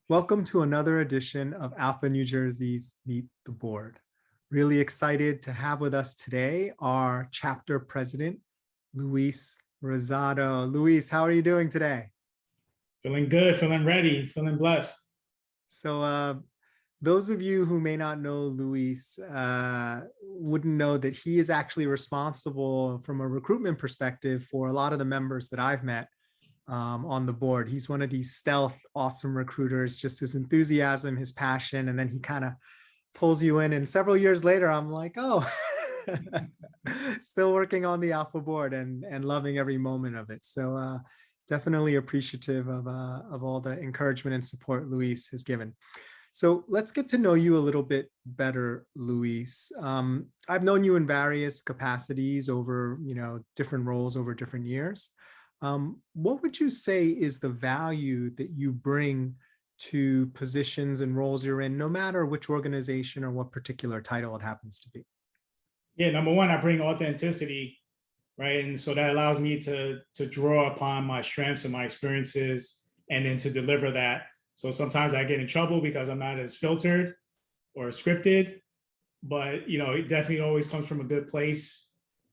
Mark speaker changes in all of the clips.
Speaker 1: Welcome to another edition of Alpha New Jersey's Meet the Board. Really excited to have with us today our chapter president, Luis Rosado. Luis, how are you doing today?
Speaker 2: Feeling good, feeling ready, feeling blessed.
Speaker 1: So those of you who may not know Luis wouldn't know that he is actually responsible from a recruitment perspective for a lot of the members that I've met on the board. He's one of these stealth, awesome recruiters, just his enthusiasm, his passion, and then he kind of pulls you in. And several years later, I'm like, oh, still working on the Alpha board and loving every moment of it. So definitely appreciative of all the encouragement and support Luis has given. So let's get to know you a little bit better, Luis. I've known you in various capacities over, different roles over different years. What would you say is the value that you bring to positions and roles you're in, no matter which organization or what particular title it happens to be?
Speaker 2: Yeah, number one, I bring authenticity, right? And so that allows me to draw upon my strengths and my experiences and then to deliver that. So sometimes I get in trouble because I'm not as filtered or scripted, but it definitely always comes from a good place.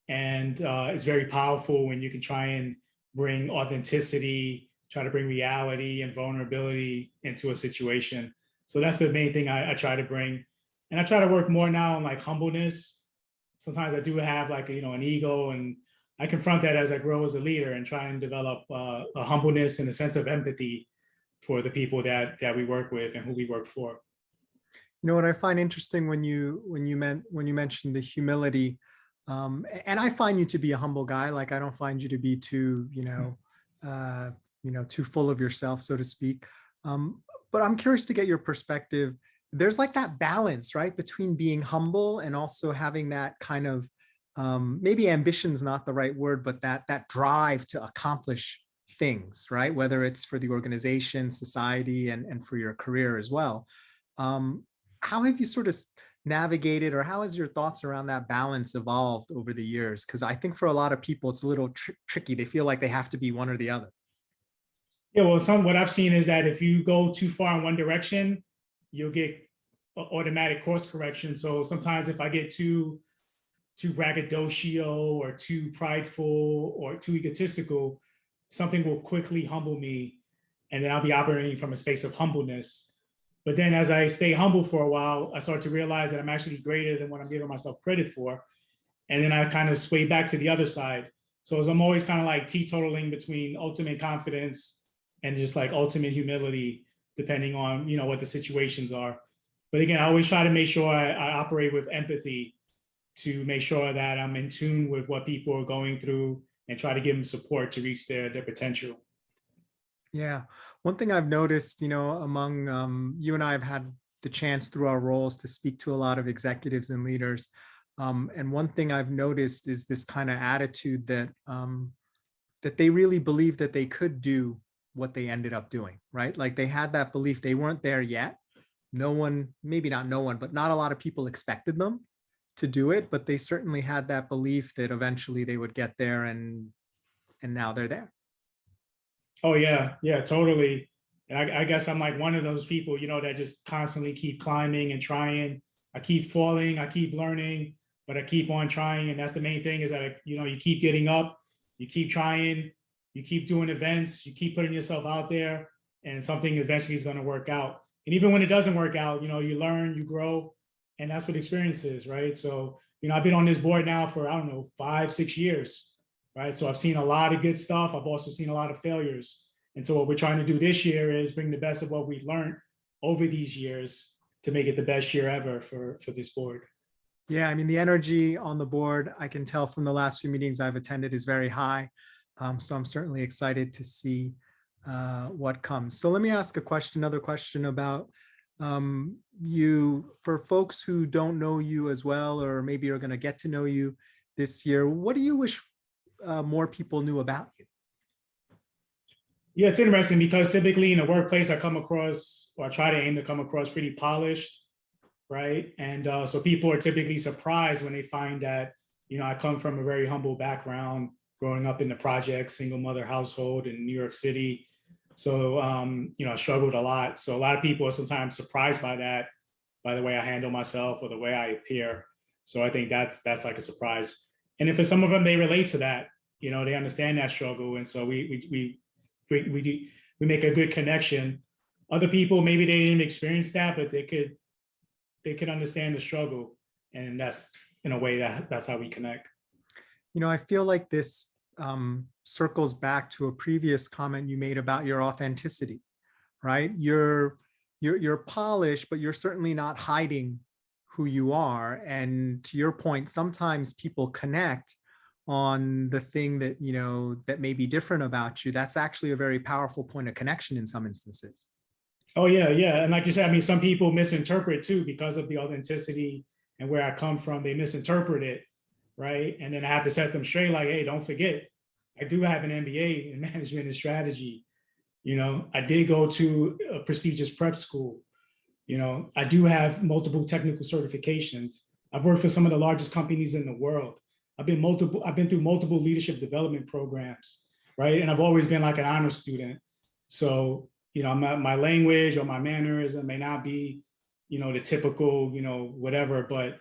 Speaker 2: And it's very powerful when you can try and bring authenticity, try to bring reality and vulnerability into a situation. So that's the main thing I try to bring. And I try to work more now on like humbleness. Sometimes I do have like, an ego, and I confront that as I grow as a leader and try and develop a humbleness and a sense of empathy for the people that we work with and who we work for.
Speaker 1: What I find interesting when you mentioned the humility, and I find you to be a humble guy. Like I don't find you to be too, too full of yourself, so to speak. But I'm curious to get your perspective. There's like that balance, right, between being humble and also having that kind of maybe ambition's not the right word, but that drive to accomplish things, right? Whether it's for the organization, society, and for your career as well. How have you sort of navigated, or how has your thoughts around that balance evolved over the years? Because I think for a lot of people, it's a little tricky. They feel like they have to be one or the other.
Speaker 2: Yeah, well, what I've seen is that if you go too far in one direction, you'll get automatic course correction. So sometimes if I get too braggadocio or too prideful or too egotistical, something will quickly humble me, and then I'll be operating from a space of humbleness. But then as I stay humble for a while, I start to realize that I'm actually greater than what I'm giving myself credit for. And then I kind of sway back to the other side. So as I'm always kind of like teetotaling between ultimate confidence and just like ultimate humility, depending on, what the situations are. But again, I always try to make sure I operate with empathy to make sure that I'm in tune with what people are going through and try to give them support to reach their potential.
Speaker 1: Yeah. One thing I've noticed, among you and I have had the chance through our roles to speak to a lot of executives and leaders. And one thing I've noticed is this kind of attitude that they really believe that they could do what they ended up doing, right? Like they had that belief. They weren't there yet. No one, maybe not no one, but not a lot of people expected them to do it, but they certainly had that belief that eventually they would get there, and now they're there.
Speaker 2: Oh yeah, totally. And I guess I'm like one of those people, that just constantly keep climbing and trying. I keep falling, I keep learning, but I keep on trying. And that's the main thing, is that, you keep getting up, you keep trying, you keep doing events, you keep putting yourself out there, and something eventually is going to work out. And even when it doesn't work out, you learn, you grow, and that's what experience is, right? So, I've been on this board now for, I don't know, 5-6 years, right? So I've seen a lot of good stuff. I've also seen a lot of failures. And so what we're trying to do this year is bring the best of what we've learned over these years to make it the best year ever for this board.
Speaker 1: Yeah, I mean, the energy on the board, I can tell from the last few meetings I've attended, is very high. So I'm certainly excited to see what comes. So let me ask another question about you. For folks who don't know you as well, or maybe are going to get to know you this year, what do you wish more people knew about you?
Speaker 2: Yeah, it's interesting because typically in the workplace, I come across, or I try to aim to come across, pretty polished, right? And so people are typically surprised when they find that, I come from a very humble background, growing up in the project, single mother household in New York City. So, I struggled a lot. So a lot of people are sometimes surprised by that, by the way I handle myself or the way I appear. So I think that's like a surprise. And then for some of them, they relate to that. They understand that struggle, and so we make a good connection. Other people, maybe they didn't experience that, but they could understand the struggle, and that's in a way that's how we connect.
Speaker 1: I feel like this circles back to a previous comment you made about your authenticity, right? You're polished, but you're certainly not hiding who you are. And to your point, sometimes people connect on the thing that, that may be different about you. That's actually a very powerful point of connection in some instances.
Speaker 2: Oh yeah, yeah. And like you said, I mean, some people misinterpret too because of the authenticity and where I come from. They misinterpret it, right? And then I have to set them straight, like, hey, don't forget, I do have an MBA in management and strategy. I did go to a prestigious prep school. I do have multiple technical certifications. I've worked for some of the largest companies in the world. I've been through multiple leadership development programs, right? And I've always been like an honor student. So, my language or my mannerism may not be, the typical, whatever, but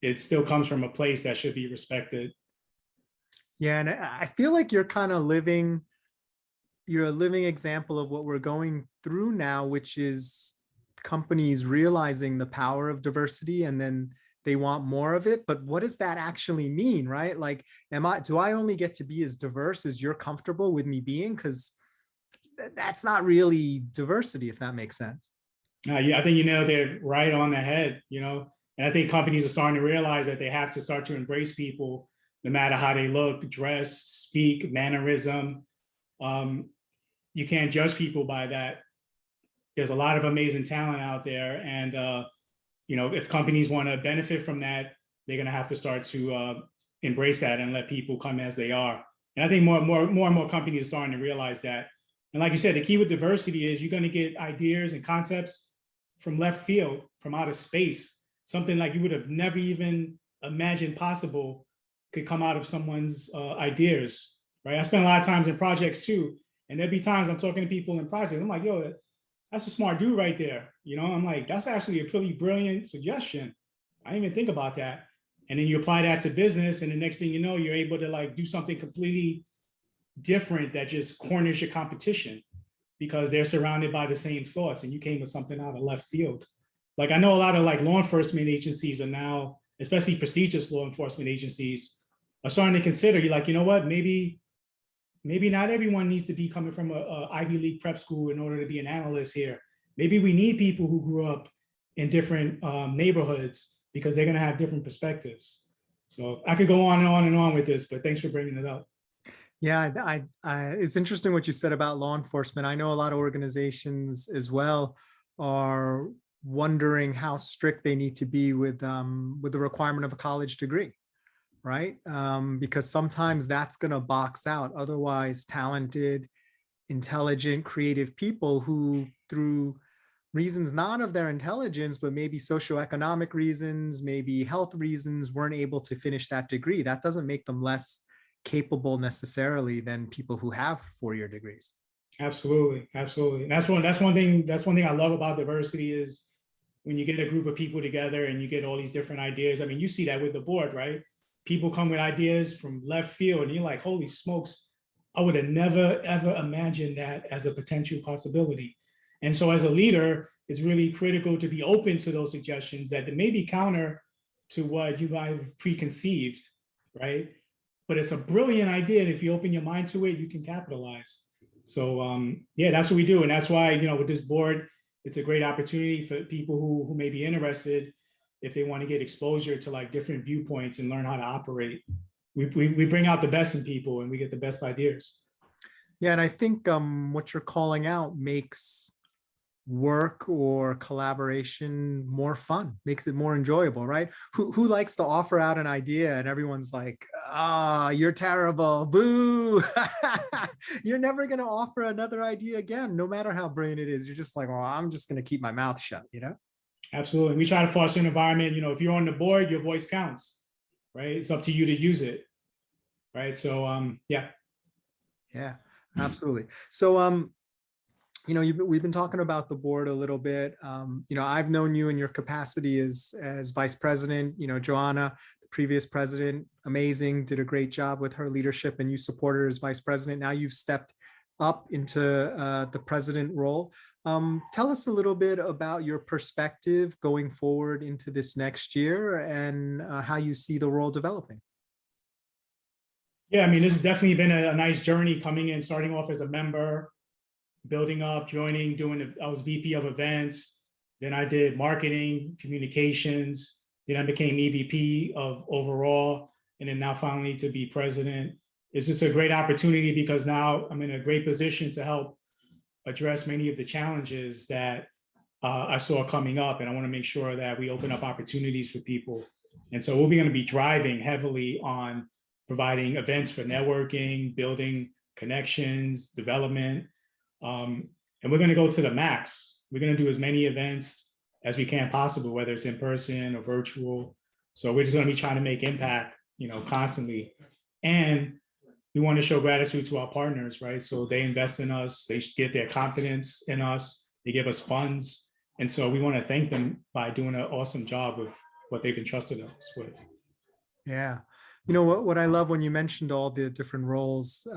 Speaker 2: it still comes from a place that should be respected.
Speaker 1: Yeah, and I feel like you're a living example of what we're going through now, which is companies realizing the power of diversity, and then they want more of it. But what does that actually mean, right? Like, do I only get to be as diverse as you're comfortable with me being? Because that's not really diversity, if that makes sense.
Speaker 2: Yeah, I think you nailed it right on the head, and I think companies are starting to realize that they have to start to embrace people no matter how they look, dress, speak, mannerism. You can't judge people by that. There's a lot of amazing talent out there. And, if companies want to benefit from that, they're going to have to start to embrace that and let people come as they are. And I think more and more companies are starting to realize that. And like you said, the key with diversity is you're going to get ideas and concepts from left field, from outer space, something like you would have never even imagined possible could come out of someone's ideas, right? I spend a lot of times in projects too. And there'd be times I'm talking to people in projects. I'm like, yo, that's a smart dude right there. I'm like, that's actually a pretty brilliant suggestion. I didn't even think about that. And then you apply that to business, and the next thing you know, you're able to like do something completely different that just corners your competition because they're surrounded by the same thoughts, and you came with something out of left field. Like I know a lot of like law enforcement agencies are now, especially prestigious law enforcement agencies, are starting to consider, you're like, you know what, maybe not everyone needs to be coming from a Ivy League prep school in order to be an analyst here. Maybe we need people who grew up in different neighborhoods because they're going to have different perspectives. So I could go on and on and on with this, but thanks for bringing it up.
Speaker 1: Yeah, it's interesting what you said about law enforcement. I know a lot of organizations as well are wondering how strict they need to be with the requirement of a college degree, right? Because sometimes that's going to box out otherwise talented, intelligent, creative people who, through reasons not of their intelligence, but maybe socioeconomic reasons, maybe health reasons, weren't able to finish that degree. That doesn't make them less capable necessarily than people who have four-year degrees.
Speaker 2: Absolutely, absolutely. And that's one thing I love about diversity is when you get a group of people together and you get all these different ideas. I mean, you see that with the board, right? People come with ideas from left field, and you're like, holy smokes, I would have never, ever imagined that as a potential possibility. And so as a leader, it's really critical to be open to those suggestions that may be counter to what you might have preconceived, right? But it's a brilliant idea. And if you open your mind to it, you can capitalize. So yeah, that's what we do. And that's why, with this board, it's a great opportunity for people who may be interested if they want to get exposure to like different viewpoints and learn how to operate. We bring out the best in people and we get the best ideas.
Speaker 1: Yeah, and I think what you're calling out makes work or collaboration more fun, makes it more enjoyable, right? Who likes to offer out an idea and everyone's like, you're terrible, boo. You're never going to offer another idea again, no matter how brilliant it is. You're just like, well, I'm just going to keep my mouth shut,
Speaker 2: Absolutely. We try to foster an environment, if you're on the board, your voice counts, right? It's up to you to use it, right? So yeah.
Speaker 1: Yeah, absolutely. So we've been talking about the board a little bit. I've known you in your capacity as vice president. Joanna, the previous president, amazing, did a great job with her leadership, and you supported her as vice president. Now you've stepped up into the president role. Tell us a little bit about your perspective going forward into this next year, and how you see the role developing.
Speaker 2: Yeah, I mean, this has definitely been a nice journey coming in, starting off as a member, building up, joining, I was VP of events. Then I did marketing, communications. Then I became EVP of overall, and then now finally to be president. It's just a great opportunity because now I'm in a great position to help address many of the challenges that I saw coming up. And I want to make sure that we open up opportunities for people. And so we're going to be driving heavily on providing events for networking, building connections, development. And we're going to go to the max. We're going to do as many events as we can possible, whether it's in person or virtual. So we're just going to be trying to make impact, constantly. And we want to show gratitude to our partners, right? So they invest in us, they get their confidence in us, they give us funds. And so we want to thank them by doing an awesome job with what they've entrusted us with.
Speaker 1: Yeah. What I love when you mentioned all the different roles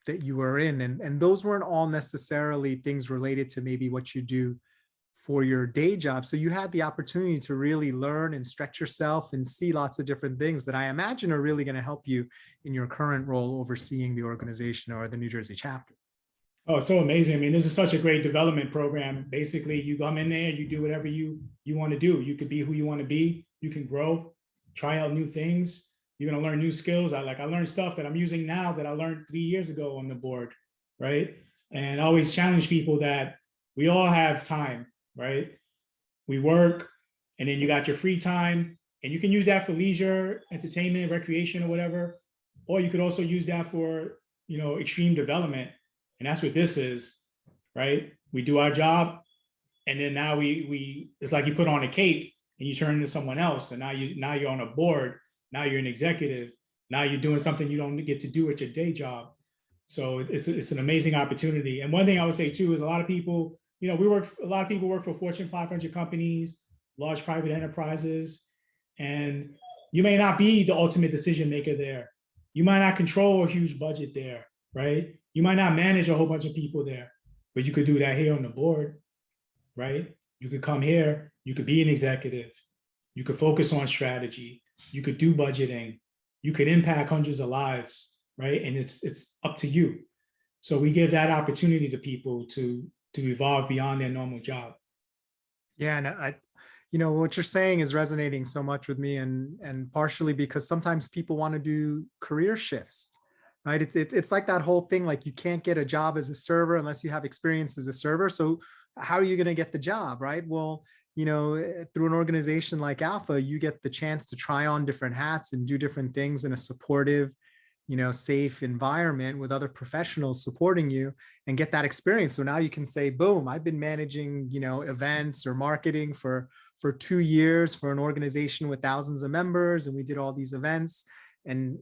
Speaker 1: that you were in, and those weren't all necessarily things related to maybe what you do for your day job. So you had the opportunity to really learn and stretch yourself and see lots of different things that I imagine are really going to help you in your current role overseeing the organization or the New Jersey chapter.
Speaker 2: Oh, it's so amazing. I mean, this is such a great development program. Basically, you come in there, you do whatever you want to do. You could be who you want to be. You can grow, try out new things. You're going to learn new skills. I learned stuff that I'm using now that I learned 3 years ago on the board, right? And I always challenge people that we all have time, right? We work, and then you got your free time, and you can use that for leisure, entertainment, recreation, or whatever. Or you could also use that for, extreme development. And that's what this is, right? We do our job, and then now we it's like you put on a cape and you turn into someone else. And now you're on a board. Now you're an executive. Now you're doing something you don't get to do at your day job. So it's an amazing opportunity. And one thing I would say too is a lot of people work for Fortune 500 companies, large private enterprises, and you may not be the ultimate decision maker there. You might not control a huge budget there, right? You might not manage a whole bunch of people there, but you could do that here on the board, right? You could come here, you could be an executive, you could focus on strategy, you could do budgeting, you could impact hundreds of lives, right? And it's up to you. So we give that opportunity to people to evolve beyond their normal job.
Speaker 1: Yeah, and what you're saying is resonating so much with me, and partially because sometimes people want to do career shifts, right? It's like that whole thing, like you can't get a job as a server unless you have experience as a server. So how are you going to get the job, right? Well, through an organization like ALPFA, you get the chance to try on different hats and do different things in a supportive, safe environment with other professionals supporting you and get that experience. So now you can say, boom, I've been managing, events or marketing for 2 years for an organization with thousands of members. And we did all these events. And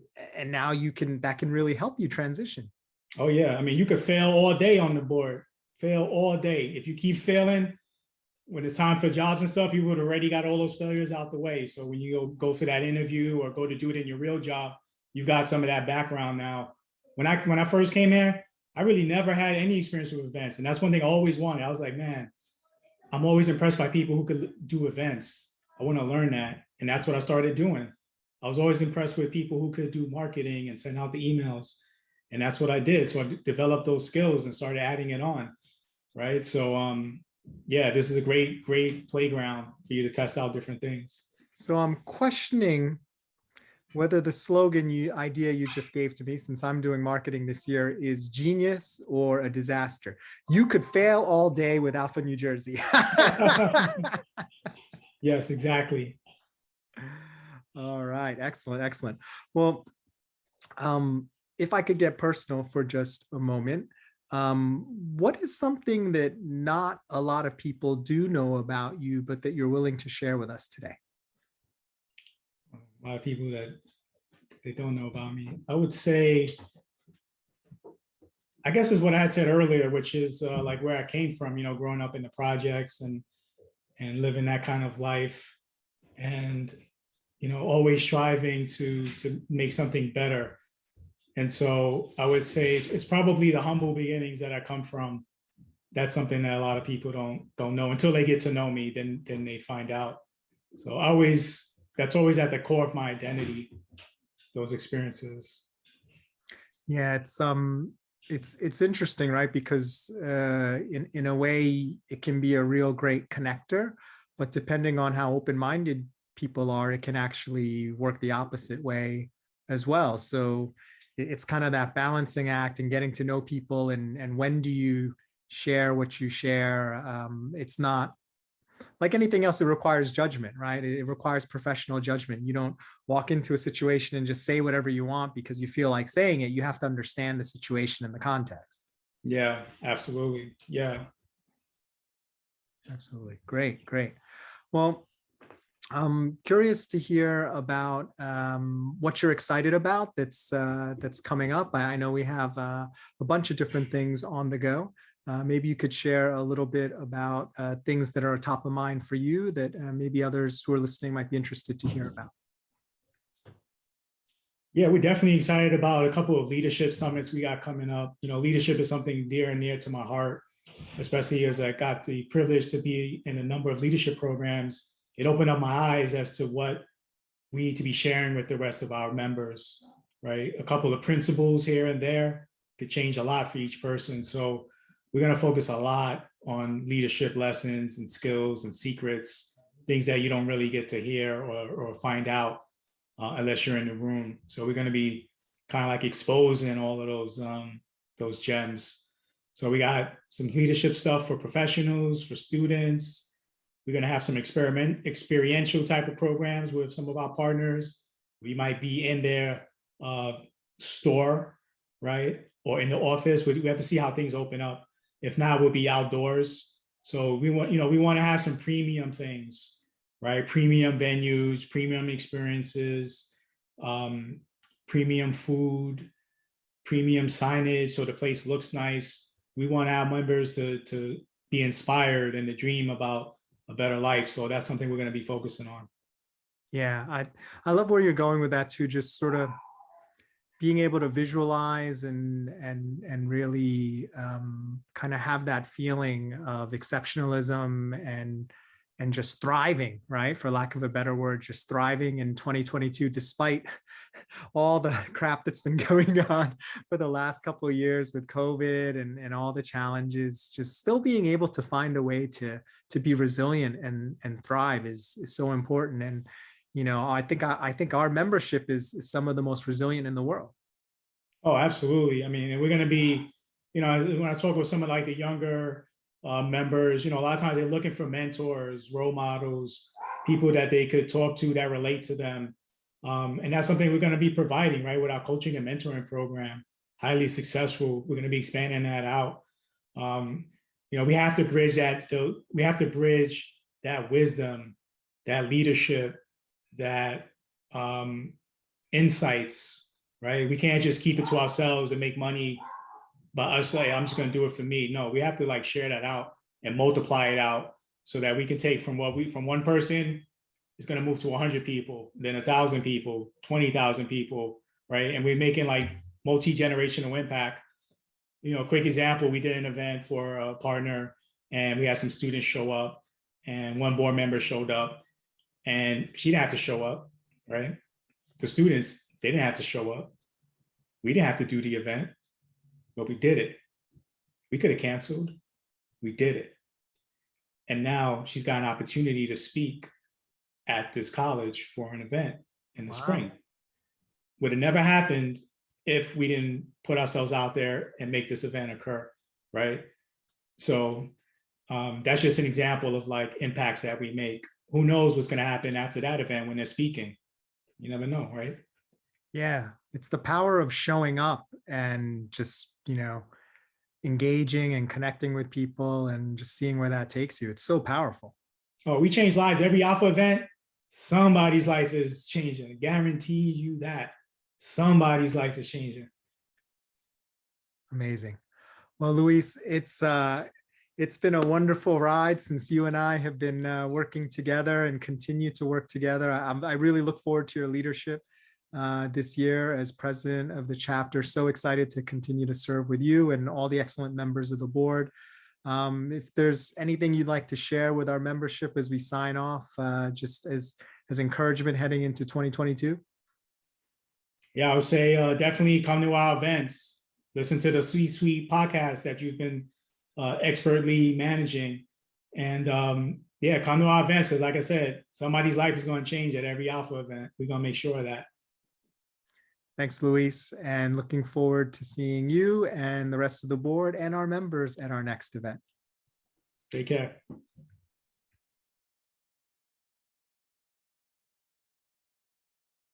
Speaker 1: now that can really help you transition.
Speaker 2: Oh yeah. I mean, you could fail all day on the board, fail all day. If you keep failing, when it's time for jobs and stuff, you would already got all those failures out the way. So when you go for that interview or go to do it in your real job, you've got some of that background now. When I first came here, I really never had any experience with events. And that's one thing I always wanted. I was like, man, I'm always impressed by people who could do events. I want to learn that. And that's what I started doing. I was always impressed with people who could do marketing and send out the emails. And that's what I did. So I developed those skills and started adding it on. Right. So, yeah, this is a great playground for you to test out different things.
Speaker 1: So I'm questioning whether the idea you just gave to me, since I'm doing marketing this year, is genius or a disaster. You could fail all day with ALPFA New Jersey.
Speaker 2: Yes, exactly.
Speaker 1: All right. Excellent. Well, if I could get personal for just a moment, what is something that not a lot of people do know about you, but that you're willing to share with us today?
Speaker 2: A lot of people that they don't know about me. I would say I guess is what I had said earlier, which is like where I came from, growing up in the projects and living that kind of life, and always striving to make something better. And so I would say it's probably the humble beginnings that I come from. That's something that a lot of people don't know until they get to know me. Then they find out. So that's always at the core of my identity. Those experiences.
Speaker 1: Yeah, it's interesting, right? Because in a way, it can be a real great connector, but depending on how open-minded people are, it can actually work the opposite way as well. So it's kind of that balancing act and getting to know people, and when do you share what you share? It's not like anything else, it requires judgment, right? It requires professional judgment. You don't walk into a situation and just say whatever you want because you feel like saying it. You have to understand the situation and the context.
Speaker 2: Yeah, absolutely. Yeah.
Speaker 1: Absolutely. Great, great. Well, I'm curious to hear about what you're excited about that's coming up. I know we have a bunch of different things on the go. Maybe you could share a little bit about things that are top of mind for you that maybe others who are listening might be interested to hear about.
Speaker 2: Yeah, we're definitely excited about a couple of leadership summits we got coming up. Leadership is something dear and near to my heart, especially as I got the privilege to be in a number of leadership programs. It opened up my eyes as to what we need to be sharing with the rest of our members, right? A couple of principles here and there could change a lot for each person. So we're going to focus a lot on leadership lessons and skills and secrets, things that you don't really get to hear or find out unless you're in the room. So we're going to be kind of like exposing all of those gems. So we got some leadership stuff for professionals, for students. We're going to have some experiential type of programs with some of our partners. We might be in their store, right? Or in the office. We have to see how things open up. If not, we'll be outdoors. So we want to have some premium things, right? Premium venues, premium experiences, premium food, premium signage, so the place looks nice. We want our members to be inspired and to dream about a better life. So that's something we're going to be focusing on.
Speaker 1: Yeah, I love where you're going with that too. Just sort of being able to visualize and really kind of have that feeling of exceptionalism and just thriving, right? For lack of a better word, just thriving in 2022, despite all the crap that's been going on for the last couple of years with COVID and all the challenges. Just still being able to find a way to be resilient and thrive is so important. And I think our membership is some of the most resilient in the world.
Speaker 2: Oh, absolutely. I mean, and we're going to be, when I talk with some of like the younger members, a lot of times they're looking for mentors, role models, people that they could talk to that relate to them. And that's something we're going to be providing, right, with our coaching and mentoring program. Highly successful. We're going to be expanding that out. We have to bridge that. We have to bridge that wisdom, that leadership, that insights, right? We can't just keep it to ourselves and make money by us saying, I'm just going to do it for me. No, we have to like share that out and multiply it out so that we can take from one person is going to move to 100 people, then 1,000 people, 20,000 people, right? And we're making like multi-generational impact. Quick example, we did an event for a partner and we had some students show up and one board member showed up and she didn't have to show up, right? The students, they didn't have to show up. We didn't have to do the event, but we did it. We could have canceled. We did it. And now she's got an opportunity to speak at this college for an event in the spring. Would have never happened if we didn't put ourselves out there and make this event occur, right? So that's just an example of like impacts that we make. Who knows what's going to happen after that event when they're speaking? You never know, right?
Speaker 1: Yeah, it's the power of showing up and just, engaging and connecting with people and just seeing where that takes you. It's so powerful.
Speaker 2: Oh, we change lives. Every Alpha event, somebody's life is changing. I guarantee you that somebody's life is changing.
Speaker 1: Amazing. Well, Luis, it's been a wonderful ride since you and I have been working together and continue to work together. I really look forward to your leadership this year as president of the chapter. So excited to continue to serve with you and all the excellent members of the board. If there's anything you'd like to share with our membership as we sign off, just as encouragement heading into 2022.
Speaker 2: Yeah, I would say definitely come to our events. Listen to the C-Suite podcast that you've been expertly managing. And yeah, come to our events because, like I said, somebody's life is going to change at every ALPFA event. We're going to make sure of that.
Speaker 1: Thanks, Luis, and looking forward to seeing you and the rest of the board and our members at our next event.
Speaker 2: Take care.